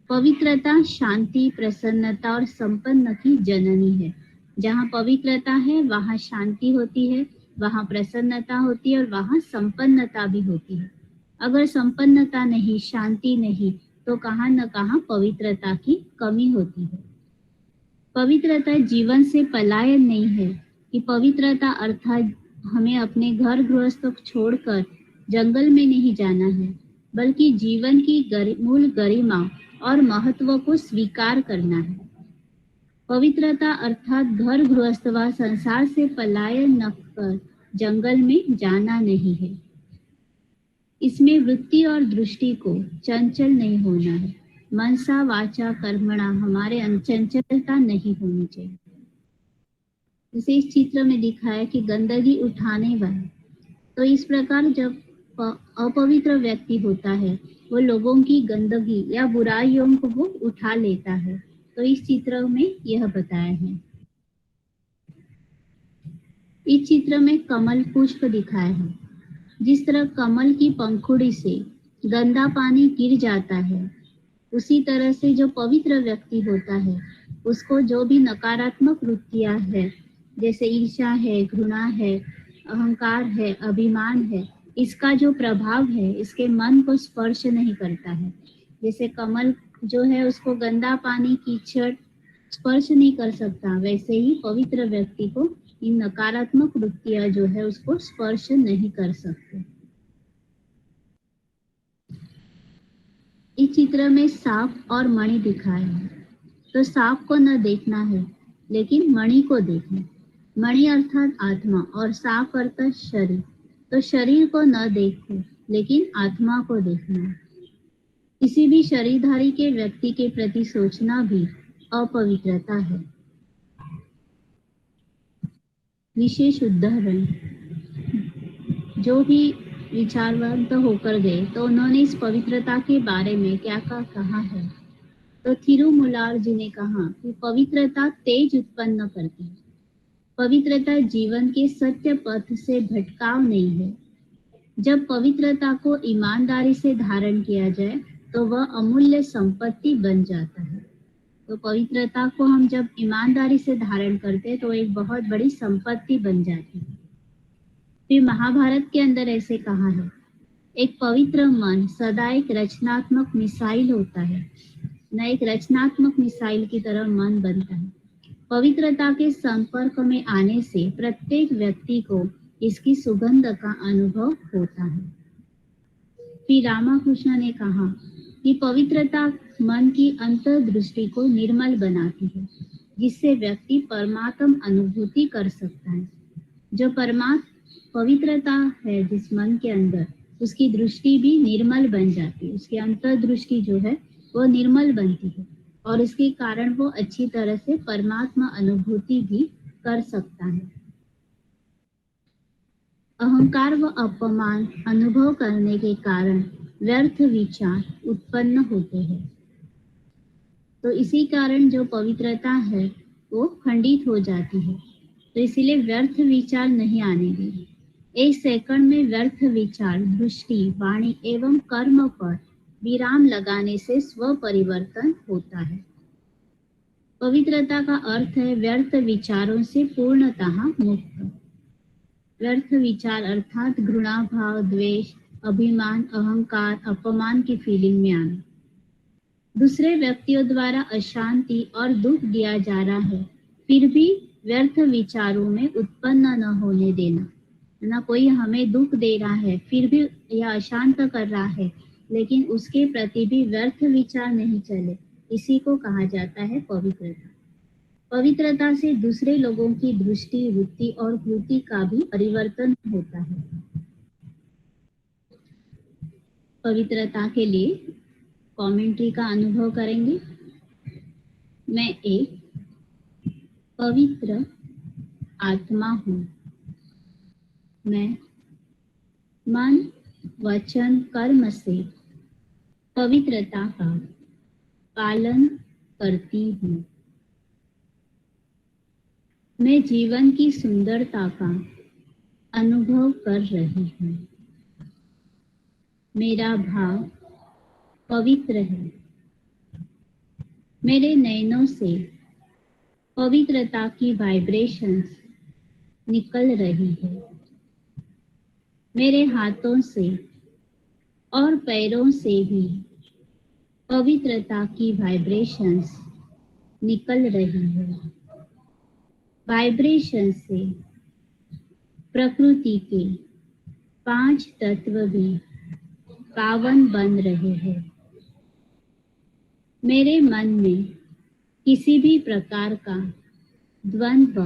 पवित्रता शांति, प्रसन्नता और संपन्न की जननी है। जहाँ पवित्रता है वहाँ शांति होती है, वहाँ प्रसन्नता होती है और वहाँ संपन्नता भी होती है। अगर संपन्नता नहीं, शांति नहीं, तो कहाँ न कहाँ पवित्रता की कमी होती है। पवित्रता जीवन से पलायन नहीं है कि पवित्रता अर्थात हमें अपने घर गृहस्थ को छोड़कर जंगल में नहीं जाना है, बल्कि जीवन की मूल गरिमा और महत्व को स्वीकार करना है। पवित्रता अर्थात घर गृहस्थ व संसार से पलायन न कर जंगल में जाना नहीं है। इसमें वृत्ति और दृष्टि को चंचल नहीं होना है। मनसा वाचा कर्मणा हमारे चंचलता नहीं होनी चाहिए। जैसे इस चित्र में दिखाया कि गंदगी उठाने वाला, तो इस प्रकार जब अपवित्र व्यक्ति होता है वो लोगों की गंदगी या बुराइयों को वो उठा लेता है। तो इस चित्र में यह बताया है। इस चित्र में कमल पुष्प दिखाया है। जिस तरह कमल की पंखुड़ी से गंदा पानी गिर जाता है, उसी तरह से जो पवित्र व्यक्ति होता है उसको जो भी नकारात्मक वृत्तियां है, जैसे ईर्ष्या है, घृणा है, अहंकार है, अभिमान है, इसका जो प्रभाव है इसके मन को स्पर्श नहीं करता है। जैसे कमल जो है उसको गंदा पानी, कीचड़ स्पर्श नहीं कर सकता, वैसे ही पवित्र व्यक्ति को इन नकारात्मक वृत्तियां जो है उसको स्पर्श नहीं कर सकते। इस चित्र में सांप और मणि दिखाया है। तो सांप को न देखना है लेकिन मणि को देखना। मणि अर्थात आत्मा और सांप अर्थात शरीर। तो शरीर को न देखो लेकिन आत्मा को देखना। किसी भी शरीरधारी के व्यक्ति के प्रति सोचना भी अपवित्रता है। विशेष उदाहरण, जो भी विचारवंत होकर गए तो उन्होंने इस पवित्रता के बारे में क्या कहा है। तो थिरुमुलार जी ने कहा कि पवित्रता तेज उत्पन्न करती है। पवित्रता जीवन के सत्य पथ से भटकाव नहीं है। जब पवित्रता को ईमानदारी से धारण किया जाए तो वह अमूल्य संपत्ति बन जाता है। तो पवित्रता को हम जब ईमानदारी से धारण करते हैं तो एक बहुत बड़ी संपत्ति बन जाती है। फिर महाभारत के अंदर ऐसे कहा है, एक पवित्र मन सदा एक रचनात्मक मिसाइल होता है, न एक रचनात्मक मिसाइल की तरह मन बनता है। पवित्रता के संपर्क में आने से प्रत्येक व्यक्ति को इसकी सुगंध का अनुभव होता है। फिर रामाकृष्ण ने कहा कि पवित्रता मन की अंतर्दृष्टि को निर्मल बनाती है, जिससे व्यक्ति परमात्म अनुभूति कर सकता है। जो पवित्रता है जिस मन के अंदर, उसकी दृष्टि भी निर्मल बन जाती है। उसकी अंतर्दृष्टि जो है वो निर्मल बनती है और इसके कारण वो अच्छी तरह से परमात्मा अनुभूति भी कर सकता है। अहंकार व अपमान अनुभव करने के कारण व्यर्थ विचार उत्पन्न होते हैं। तो इसी कारण जो पवित्रता है वो खंडित हो जाती है। तो इसीलिए व्यर्थ विचार नहीं आने दें। एक सेकंड में व्यर्थ विचार, दृष्टि, वाणी एवं कर्म पर विराम लगाने से स्व परिवर्तन होता है। पवित्रता का अर्थ है व्यर्थ विचारों से पूर्णतः मुक्त। व्यर्थ विचार अर्थात घृणा भाव, द्वेष, अभिमान, अहंकार, अपमान की फीलिंग में आना। दूसरे व्यक्तियों द्वारा अशांति और दुख दिया जा रहा है, फिर भी व्यर्थ विचारों में उत्पन्न न होने देना। ना कोई हमें दुख दे रहा है, फिर भी यह अशांत कर रहा है, लेकिन उसके प्रति भी व्यर्थ विचार नहीं चले, इसी को कहा जाता है पवित्रता। पवित्रता से दूसरे लोगों की दृष्टि, वृत्ति और कृति का भी परिवर्तन होता है। पवित्रता के लिए कमेंट्री का अनुभव करेंगे। मैं एक पवित्र आत्मा हूँ। मैं मन, वचन, कर्म से पवित्रता का पालन करती हूँ। मैं जीवन की सुंदरता का अनुभव कर रही हूँ। मेरा भाव पवित्र है। मेरे नयनों से पवित्रता की वाइब्रेशंस निकल रही है। मेरे हाथों से और पैरों से भी पवित्रता की वाइब्रेशंस निकल रही है। वाइब्रेशन से प्रकृति के 5 तत्व भी पावन बन रहे हैं। मेरे मन में किसी भी प्रकार का द्वंद्व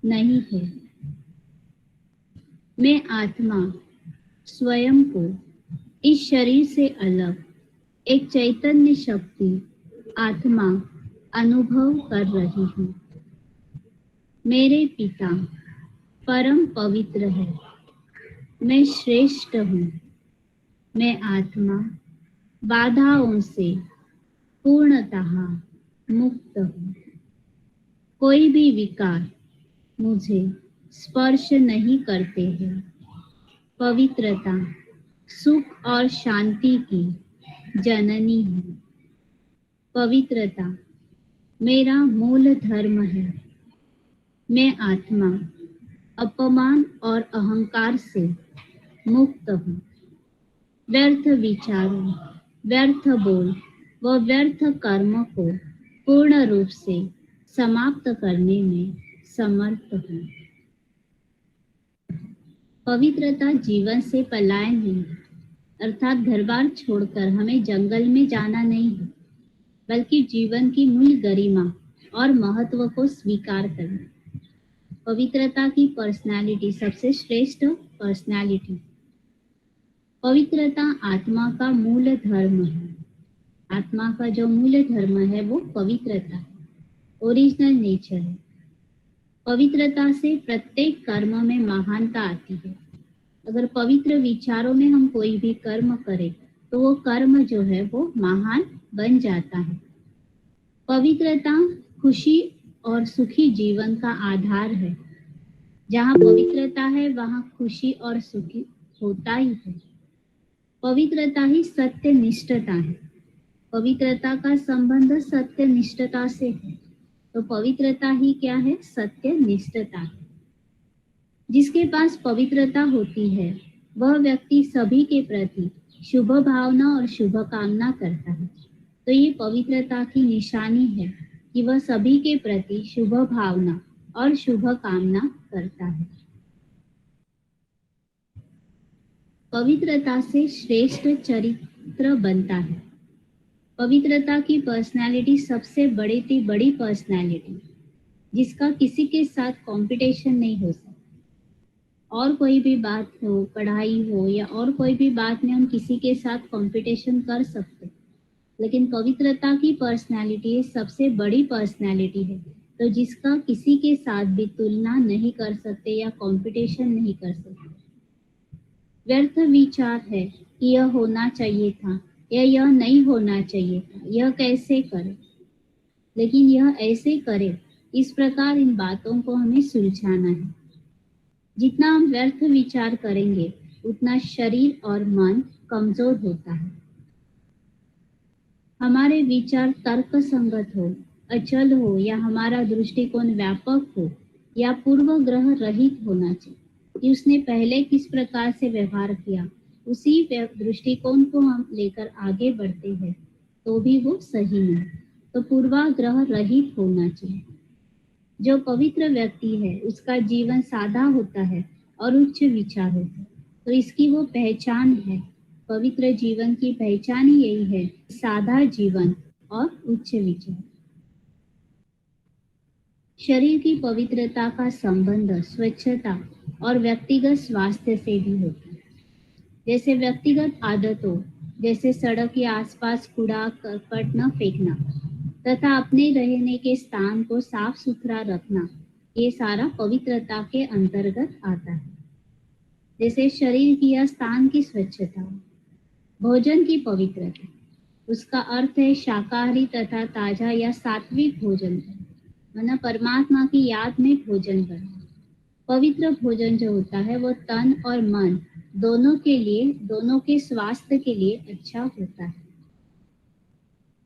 नहीं है। मैं आत्मा स्वयं को इस शरीर से अलग एक चैतन्य शक्ति आत्मा अनुभव कर रही हूँ। मेरे पिता परम पवित्र है। मैं श्रेष्ठ हूँ। मैं आत्मा बाधाओं से पूर्णतः मुक्त हूँ। कोई भी विकार मुझे स्पर्श नहीं करते हैं। पवित्रता सुख और शांति की जननी है। पवित्रता मेरा मूल धर्म है। मैं आत्मा अपमान और अहंकार से मुक्त हूँ। व्यर्थ विचारों, व्यर्थ बोल व व्यर्थ कर्म को पूर्ण रूप से समाप्त करने में समर्थ हूँ। पवित्रता जीवन से पलायन नहीं, अर्थात घर बार छोड़कर हमें जंगल में जाना नहीं है, बल्कि जीवन की मूल गरिमा और महत्व को स्वीकार करना। पवित्रता की पर्सनालिटी सबसे श्रेष्ठ पर्सनालिटी। पवित्रता आत्मा का मूल धर्म है। आत्मा का जो मूल धर्म है वो पवित्रता है, ओरिजिनल नेचर है। पवित्रता से प्रत्येक कर्म में महानता आती है। अगर पवित्र विचारों में हम कोई भी कर्म करें तो वो कर्म जो है वो महान बन जाता है। पवित्रता खुशी और सुखी जीवन का आधार है। जहाँ पवित्रता है वहाँ खुशी और सुखी होता ही है। पवित्रता ही सत्य निष्ठता है। पवित्रता का संबंध सत्य निष्ठता से है। तो पवित्रता ही क्या है? सत्य निष्ठता है। जिसके पास पवित्रता होती है वह व्यक्ति सभी के प्रति शुभ भावना और शुभ कामना करता है। तो ये पवित्रता की निशानी है कि वह सभी के प्रति शुभ भावना और शुभ कामना करता है। पवित्रता से श्रेष्ठ चरित्र बनता है। पवित्रता की पर्सनालिटी सबसे बड़ी पर्सनालिटी, जिसका किसी के साथ कंपटीशन नहीं हो सकता। और कोई भी बात हो, पढ़ाई हो या और कोई भी बात में हम किसी के साथ कंपटीशन कर सकते, लेकिन पवित्रता की पर्सनालिटी सबसे बड़ी पर्सनालिटी है, तो जिसका किसी के साथ भी तुलना नहीं कर सकते या कंपटीशन नहीं कर सकते। व्यर्थ विचार है कि यह होना चाहिए था या यह नहीं होना चाहिए था, यह कैसे करे, लेकिन यह ऐसे करे। इस प्रकार इन बातों को हमें सुलझाना है। जितना हम व्यर्थ विचार करेंगे उतना शरीर और मन कमजोर होता है। हमारे विचार तर्क संगत हो, अचल हो, या हमारा दृष्टिकोण व्यापक हो या पूर्व ग्रह रहित होना चाहिए कि उसने पहले किस प्रकार से व्यवहार किया, उसी दृष्टिकोण को हम लेकर आगे बढ़ते हैं तो भी वो सही नहीं, तो पूर्वाग्रह रहित होना चाहिए। जो पवित्र व्यक्ति है उसका जीवन सादा होता है और उच्च विचार होता है, तो इसकी वो पहचान है। पवित्र जीवन की पहचान ही यही है, सादा जीवन और उच्च विचार। शरीर की पवित्रता का संबंध स्वच्छता और व्यक्तिगत स्वास्थ्य से भी होता है। जैसे व्यक्तिगत आदतों, जैसे सड़क के आसपास कूड़ा करकट न फेंकना तथा अपने रहने के स्थान को साफ सुथरा रखना, ये सारा पवित्रता के अंतर्गत आता है। जैसे शरीर की या स्थान की स्वच्छता, भोजन की पवित्रता, उसका अर्थ है शाकाहारी तथा ताजा या सात्विक भोजन करना, मतलब परमात्मा की याद में भोजन करना। पवित्र भोजन जो होता है वो तन और मन दोनों के लिए, दोनों के स्वास्थ्य के लिए अच्छा होता है।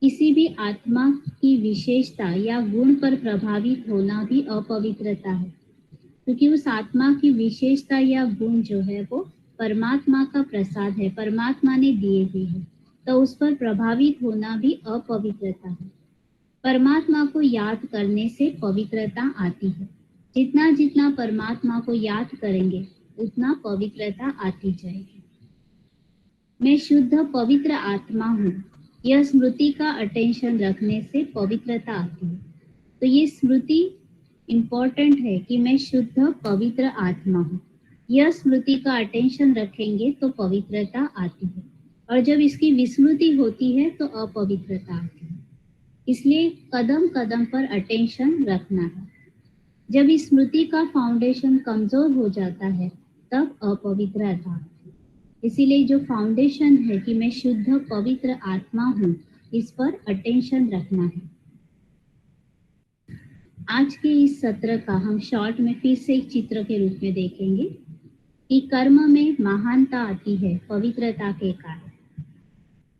किसी भी आत्मा की विशेषता या गुण पर प्रभावित होना भी अपवित्रता है, क्योंकि उस आत्मा की विशेषता या गुण जो है वो परमात्मा का प्रसाद है, परमात्मा ने दिए हुए है, तो उस पर प्रभावित होना भी अपवित्रता है। परमात्मा को याद करने से पवित्रता आती है। जितना जितना परमात्मा को याद करेंगे उतना पवित्रता आती जाएगी। मैं शुद्ध पवित्र आत्मा हूँ, यह स्मृति का अटेंशन रखने से पवित्रता आती है। तो ये स्मृति इम्पोर्टेंट है कि मैं शुद्ध पवित्र आत्मा हूँ। यह स्मृति का अटेंशन रखेंगे तो पवित्रता आती है, और जब इसकी विस्मृति होती है तो अपवित्रता आती है। इसलिए कदम कदम पर अटेंशन रखना है। जब इस स्मृति का फाउंडेशन कमजोर हो जाता है तब अपवित्रता आती है। इसीलिए जो फाउंडेशन है कि मैं शुद्ध पवित्र आत्मा हूँ, इस पर अटेंशन रखना है। आज के इस सत्र का हम शॉर्ट में फिर से एक चित्र के रूप में देखेंगे कि कर्म में महानता आती है पवित्रता के कारण।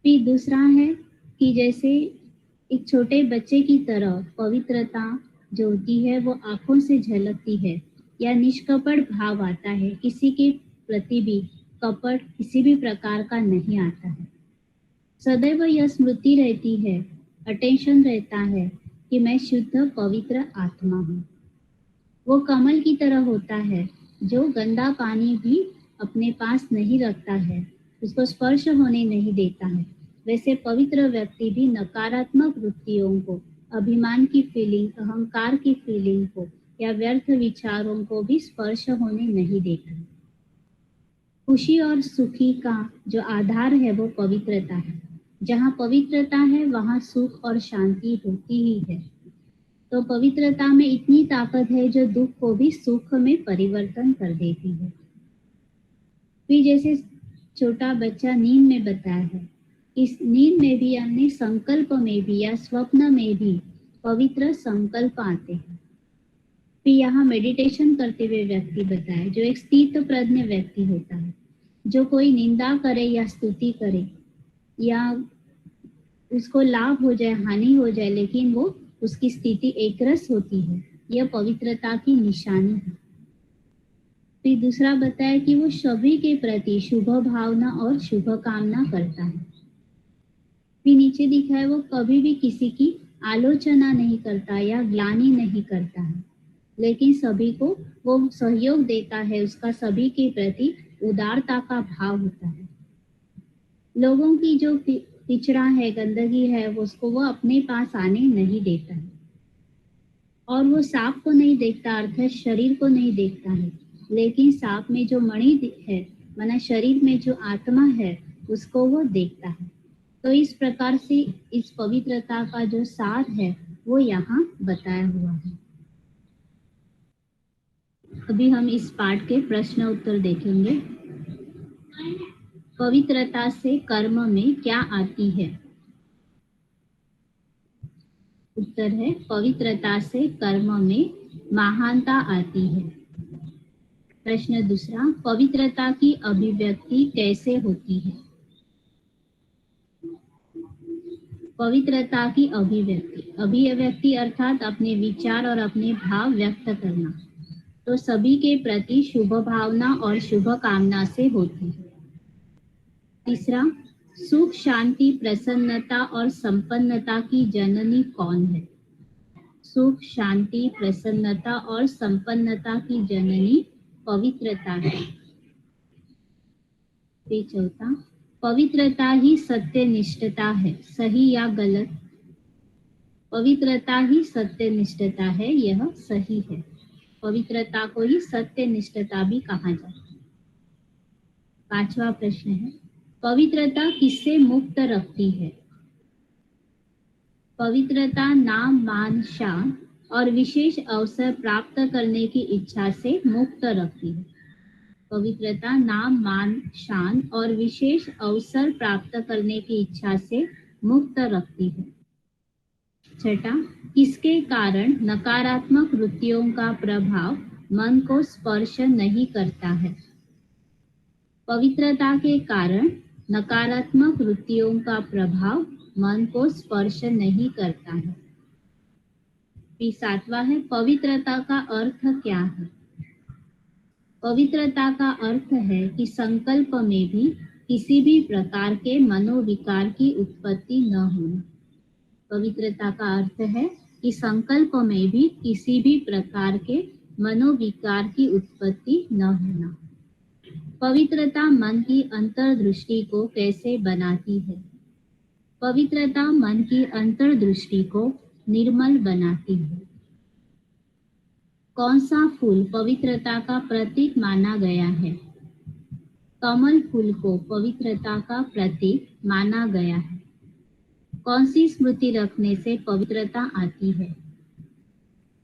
फिर दूसरा है कि जैसे एक छोटे बच्चे की तरह पवित्रता जो होती है वो आंखों से झलकती है या निष्कपट भाव आता है, किसी के प्रति भी कपट किसी भी प्रकार का नहीं आता है। सदैव यह स्मृति रहती है, अटेंशन रहता है कि मैं शुद्ध पवित्र आत्मा हूँ। वो कमल की तरह होता है जो गंदा पानी भी अपने पास नहीं रखता है, उसको स्पर्श होने नहीं देता है। वैसे पवित्र व्यक्ति भी नकारात्मक वृत्तियों को, अभिमान की फीलिंग, अहंकार की फीलिंग को या व्यर्थ विचारों को भी स्पर्श होने नहीं देता है। खुशी और सुखी का जो आधार है वो पवित्रता है। जहाँ पवित्रता है वहाँ सुख और शांति होती ही है। तो पवित्रता में इतनी ताकत है जो दुख को भी सुख में परिवर्तन कर देती है। फिर जैसे छोटा बच्चा नींद में बताया है, इस नींद में भी हमने संकल्प में भी या स्वप्न में भी पवित्र संकल्प आते हैं। फिर यहाँ मेडिटेशन करते हुए व्यक्ति बताए जो एक स्थित प्रज्ञ व्यक्ति होता है, जो कोई निंदा करे या स्तुति करे या उसको लाभ हो जाए हानि हो जाए, लेकिन वो उसकी स्थिति एकरस होती है, यह पवित्रता की निशानी है। फिर दूसरा बताया कि वो सभी के प्रति शुभ भावना और शुभ कामना करता है। फिर नीचे दिखा है वो कभी भी किसी की आलोचना नहीं करता या ग्लानि नहीं करता है, लेकिन सभी को वो सहयोग देता है, उसका सभी के प्रति उदारता का भाव होता है। लोगों की जो पिछड़ा है, गंदगी है, उसको वो अपने पास आने नहीं देता है। और वो सांप को नहीं देखता, अर्थात शरीर को नहीं देखता है, लेकिन सांप में जो मणि है, माना शरीर में जो आत्मा है, उसको वो देखता है। तो इस प्रकार से इस पवित्रता का जो सार है वो यहाँ बताया हुआ है। अभी हम इस पाठ के प्रश्न उत्तर देखेंगे। पवित्रता से कर्म में क्या आती है? उत्तर है पवित्रता से कर्म में महानता आती है। प्रश्न दूसरा, पवित्रता की अभिव्यक्ति कैसे होती है? पवित्रता की अभिव्यक्ति अर्थात अपने विचार और अपने भाव व्यक्त करना, तो सभी के प्रति शुभ भावना और शुभ कामना से होती है। तीसरा, सुख, शांति, प्रसन्नता और संपन्नता की जननी कौन है? सुख, शांति, प्रसन्नता और संपन्नता की जननी पवित्रता है। फिर चौथा, पवित्रता ही सत्यनिष्ठता है, सही या गलत? पवित्रता ही सत्यनिष्ठता है, यह सही है। पवित्रता को ही सत्यनिष्ठता भी कहा जाता है। पांचवा प्रश्न है, पवित्रता किससे मुक्त रखती है? पवित्रता नाम, मान, शान और विशेष अवसर प्राप्त करने की इच्छा से मुक्त रखती है। पवित्रता नाम, मान, शान और विशेष अवसर प्राप्त करने की इच्छा से मुक्त रखती है। छठा, किसके कारण नकारात्मक वृत्तियों का प्रभाव मन को स्पर्श नहीं करता है? पवित्रता के कारण नकारात्मक वृत्तियों का प्रभाव मन को स्पर्श नहीं करता है। फिर सातवां है, पवित्रता का अर्थ क्या है? पवित्रता का अर्थ है कि संकल्प में भी किसी भी प्रकार के मनोविकार की उत्पत्ति न होना। पवित्रता का अर्थ है कि संकल्प में भी किसी भी प्रकार के मनोविकार की उत्पत्ति न होना। पवित्रता मन की अंतर्दृष्टि को कैसे बनाती है? पवित्रता मन की अंतर्दृष्टि को निर्मल बनाती है। कौन सा फूल पवित्रता का प्रतीक माना गया है? कमल फूल को पवित्रता का प्रतीक माना गया है। कौन सी स्मृति रखने से पवित्रता आती है?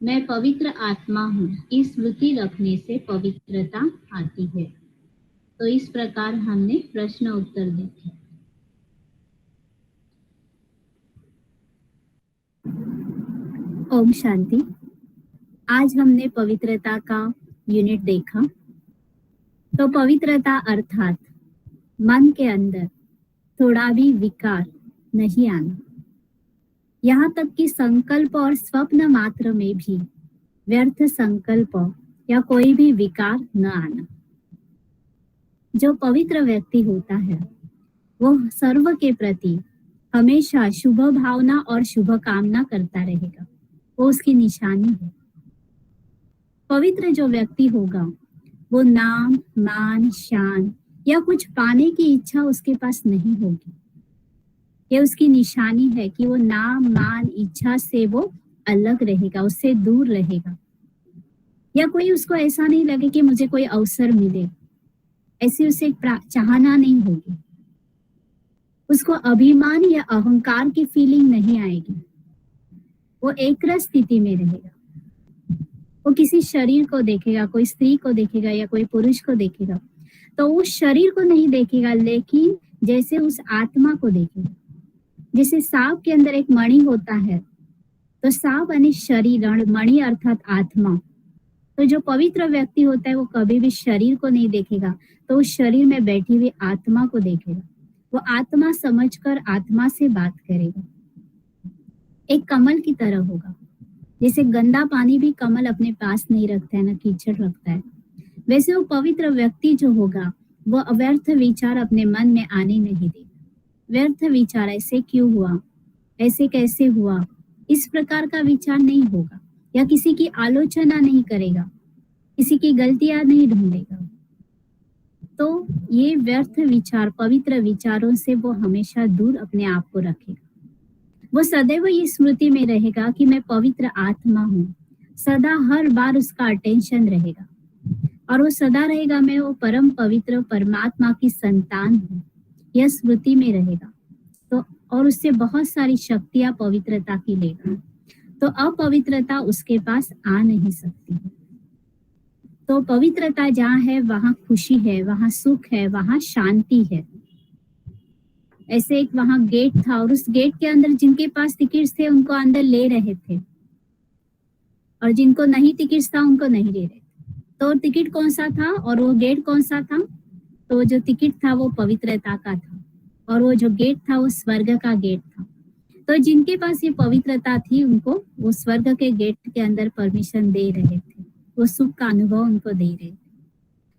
मैं पवित्र आत्मा हूँ, इस स्मृति रखने से पवित्रता आती है। तो इस प्रकार हमने प्रश्न उत्तर देखे। ओम शांति। आज हमने पवित्रता का यूनिट देखा। तो पवित्रता अर्थात मन के अंदर थोड़ा भी विकार नहीं आना, यहाँ तक कि संकल्प और स्वप्न मात्र में भी व्यर्थ संकल्प या कोई भी विकार न आना। जो पवित्र व्यक्ति होता है वो सर्व के प्रति हमेशा शुभ भावना और शुभ कामना करता रहेगा, वो उसकी निशानी है। पवित्र जो व्यक्ति होगा वो नाम, मान, शान या कुछ पाने की इच्छा उसके पास नहीं होगी। ये उसकी निशानी है कि वो नाम, मान, इच्छा से वो अलग रहेगा, उससे दूर रहेगा। या कोई उसको ऐसा नहीं लगे कि मुझे कोई अवसर मिले, ऐसी उसे चाहना नहीं होगी। उसको अभिमान या अहंकार की फीलिंग नहीं आएगी। वो एकरस स्थिति में रहेगा। वो किसी शरीर को देखेगा, कोई स्त्री को देखेगा या कोई पुरुष को देखेगा, तो उस शरीर को नहीं देखेगा, लेकिन जैसे उस आत्मा को देखेगा। जैसे सांप के अंदर एक मणि होता है, तो सांप यानी शरीर, मणि अर्थात आत्मा। तो जो पवित्र व्यक्ति होता है वो कभी भी शरीर को नहीं देखेगा, तो उस शरीर में बैठी हुई आत्मा को देखेगा। वो आत्मा समझकर आत्मा से बात करेगा। एक कमल की तरह होगा। जैसे गंदा पानी भी कमल अपने पास नहीं रखता है, ना कीचड़ रखता है, वैसे वो पवित्र व्यक्ति जो होगा वो अव्यर्थ विचार अपने मन में आने नहीं देगा। व्यर्थ विचार, ऐसे क्यों हुआ, ऐसे कैसे हुआ, इस प्रकार का विचार नहीं होगा। या किसी की आलोचना नहीं करेगा, किसी की गलतियां नहीं ढूंढेगा। तो ये व्यर्थ विचार, पवित्र विचारों से वो हमेशा दूर अपने आप को रखेगा। वो सदैव ये स्मृति में रहेगा कि मैं पवित्र आत्मा हूँ। सदा हर बार उसका अटेंशन रहेगा और वो सदा रहेगा मैं वो परम पवित्र परमात्मा की संतान हूँ, यह स्मृति में रहेगा। तो और उससे बहुत सारी शक्तियां पवित्रता की लेगा। तो अपवित्रता उसके पास आ नहीं सकती है। तो पवित्रता जहाँ है वहाँ खुशी है, वहाँ सुख है, वहाँ शांति है। ऐसे एक वहाँ गेट था और उस गेट के अंदर जिनके पास टिकट थे उनको अंदर ले रहे थे और जिनको नहीं टिकट था उनको नहीं ले रहे थे। तो टिकट कौन सा था और वो गेट कौन सा था? तो जो टिकट था वो पवित्रता का था और वो जो गेट था वो स्वर्ग का गेट था। तो जिनके पास ये पवित्रता थी उनको वो स्वर्ग के गेट के अंदर परमिशन दे रहे थे, वो सुख का अनुभव उनको दे रहे थे।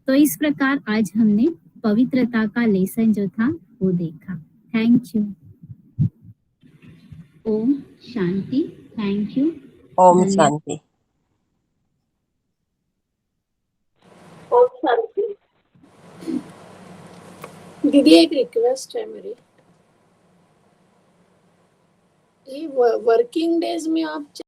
तो इस प्रकार आज हमने पवित्रता का लेसन जो था वो देखा। Thank you. ओम शांति। Thank you. ओम शांति। ओम शांति। दीदी एक रिक्वेस्ट है मेरी, ये वर्किंग डेज में आप